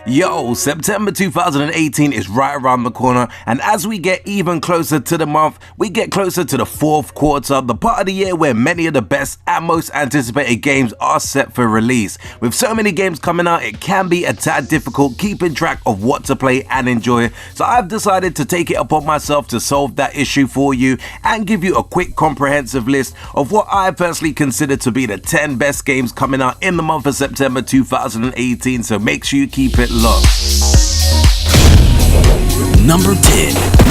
Yo, September 2018 is right around the corner, and as we get even closer to the month, we get closer to the fourth quarter, the part of the year where many of the best and most anticipated games are set for release. With so many games coming out, it can be a tad difficult keeping track of what to play and enjoy, so I've decided to take it upon myself to solve that issue for you and give you a quick comprehensive list of what I personally consider to be the 10 best games coming out in the month of September 2018, so make sure you keep it locked. Number 10.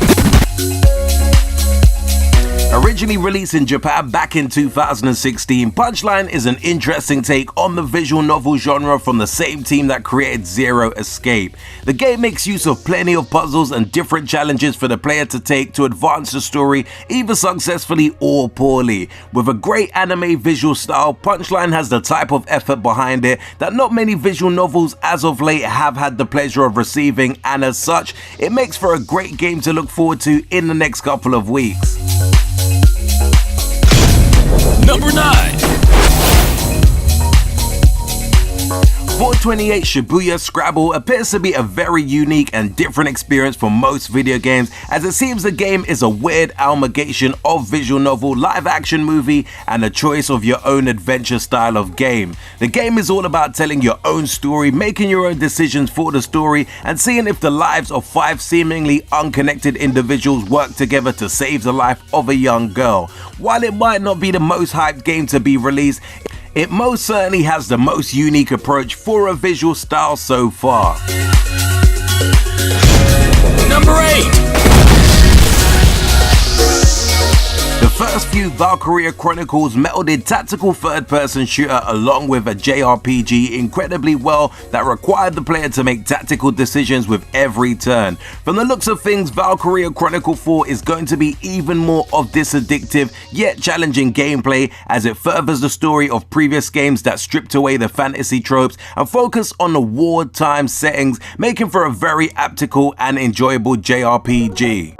Originally released in Japan back in 2016, Punchline is an interesting take on the visual novel genre from the same team that created Zero Escape. The game makes use of plenty of puzzles and different challenges for the player to take to advance the story, either successfully or poorly. With a great anime visual style, Punchline has the type of effort behind it that not many visual novels as of late have had the pleasure of receiving, and as such, it makes for a great game to look forward to in the next couple of weeks. Number 9. 428 Shibuya Scrabble appears to be a very unique and different experience for most video games, as it seems the game is a weird amalgamation of visual novel, live action movie, and a choice of your own adventure style of game. The game is all about telling your own story, making your own decisions for the story, and seeing if the lives of 5 seemingly unconnected individuals work together to save the life of a young girl. While it might not be the most hyped game to be released, it most certainly has the most unique approach for a visual style so far. Number 8. The first few VALKYRIA Chronicles melded tactical third-person shooter along with a JRPG incredibly well that required the player to make tactical decisions with every turn. From the looks of things, VALKYRIA Chronicle 4 is going to be even more of this addictive yet challenging gameplay, as it furthers the story of previous games that stripped away the fantasy tropes and focus on the wartime settings, making for a very aptical and enjoyable JRPG.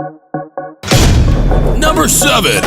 Number 7.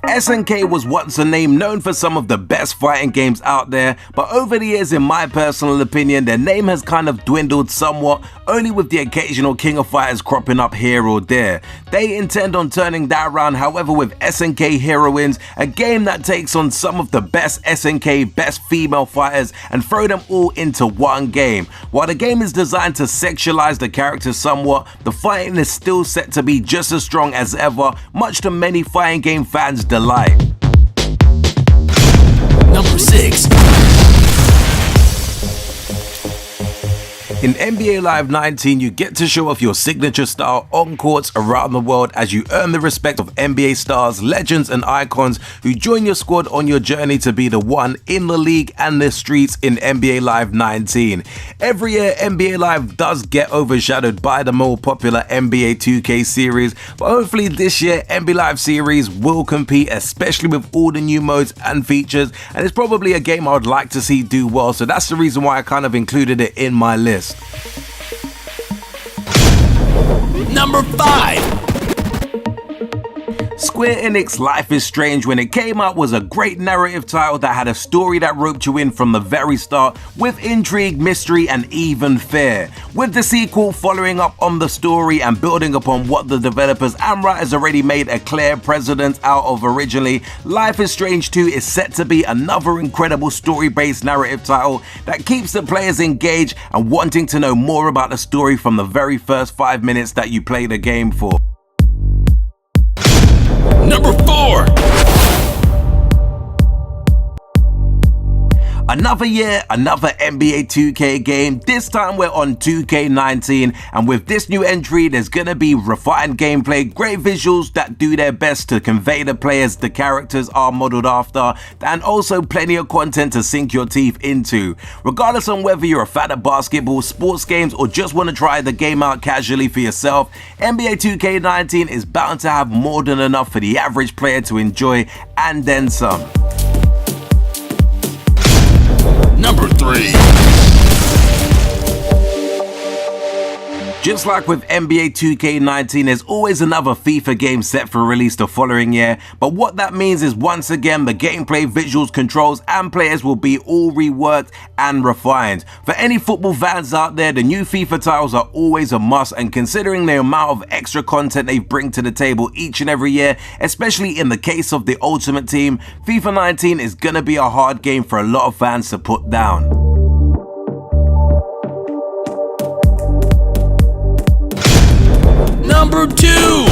SNK was once a name known for some of the best fighting games out there, but over the years, in my personal opinion, their name has kind of dwindled somewhat, only with the occasional King of Fighters cropping up here or there. They intend on turning that around, however, with SNK Heroines, a game that takes on some of the best SNK best female fighters and throw them all into one game. While the game is designed to sexualize the characters somewhat, the fighting is still set to be just as strong as ever, much to many fighting game fans' delight. Number 6. In NBA Live 19, you get to show off your signature style on courts around the world as you earn the respect of NBA stars, legends, and icons who join your squad on your journey to be the one in the league and the streets in NBA Live 19. Every year, NBA Live does get overshadowed by the more popular NBA 2K series, but hopefully this year, NBA Live series will compete, especially with all the new modes and features, and it's probably a game I would like to see do well, so that's the reason why I kind of included it in my list. Number 5. Square Enix Life is Strange, when it came out, was a great narrative title that had a story that roped you in from the very start with intrigue, mystery, and even fear. With the sequel following up on the story and building upon what the developers and writers already made a clear precedent out of originally, Life is Strange 2 is set to be another incredible story-based narrative title that keeps the players engaged and wanting to know more about the story from the very first 5 minutes that you play the game for. Number 4. Another year, another NBA 2K game. This time we're on 2K19, and with this new entry, there's gonna be refined gameplay, great visuals that do their best to convey the players the characters are modeled after, and also plenty of content to sink your teeth into. Regardless on whether you're a fan of basketball, sports games, or just want to try the game out casually for yourself, NBA 2K19 is bound to have more than enough for the average player to enjoy, and then some. Number 3. Just like with NBA 2K19, there's always another FIFA game set for release the following year, but what that means is once again the gameplay, visuals, controls and players will be all reworked and refined. For any football fans out there, the new FIFA titles are always a must, and considering the amount of extra content they bring to the table each and every year, especially in the case of the Ultimate Team, FIFA 19 is gonna be a hard game for a lot of fans to put down. Number 2.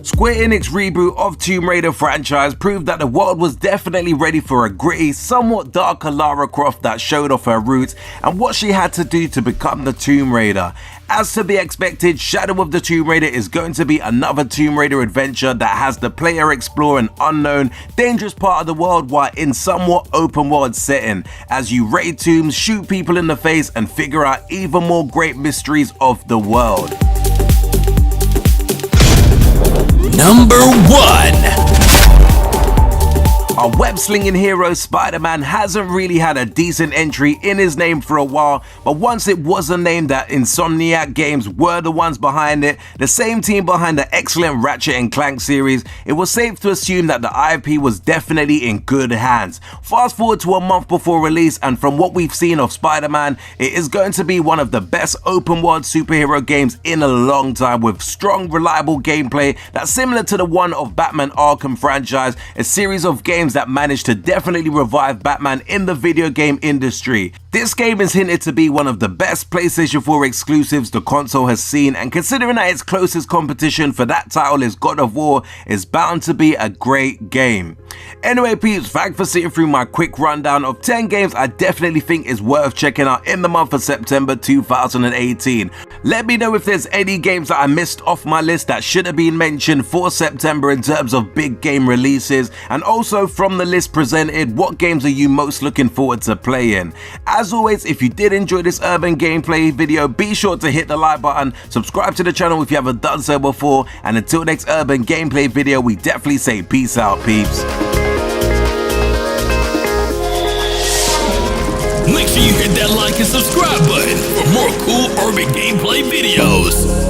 Square Enix reboot of Tomb Raider franchise proved that the world was definitely ready for a gritty, somewhat darker Lara Croft that showed off her roots and what she had to do to become the Tomb Raider. As to be expected, Shadow of the Tomb Raider is going to be another Tomb Raider adventure that has the player explore an unknown, dangerous part of the world while in somewhat open world setting, as you raid tombs, shoot people in the face and figure out even more great mysteries of the world. Number 1. Our web-slinging hero Spider-Man hasn't really had a decent entry in his name for a while, but once it was a name that Insomniac Games were the ones behind it, the same team behind the excellent Ratchet & Clank series, it was safe to assume that the IP was definitely in good hands. Fast forward to a month before release, and from what we've seen of Spider-Man, it is going to be one of the best open-world superhero games in a long time, with strong, reliable gameplay that's similar to the one of Batman Arkham franchise, a series of games that managed to definitely revive Batman in the video game industry. This game is hinted to be one of the best PlayStation 4 exclusives the console has seen, and considering that its closest competition for that title is God of War, is bound to be a great game. Anyway peeps, thanks for sitting through my quick rundown of 10 games I definitely think is worth checking out in the month of September 2018. Let me know if there's any games that I missed off my list that should have been mentioned for September in terms of big game releases, and also from the list presented, what games are you most looking forward to playing? As always, if you did enjoy this urban gameplay video, be sure to hit the like button, subscribe to the channel if you haven't done so before, and until next urban gameplay video, we definitely say peace out peeps. Make sure you hit that like and subscribe button for more cool urban gameplay videos.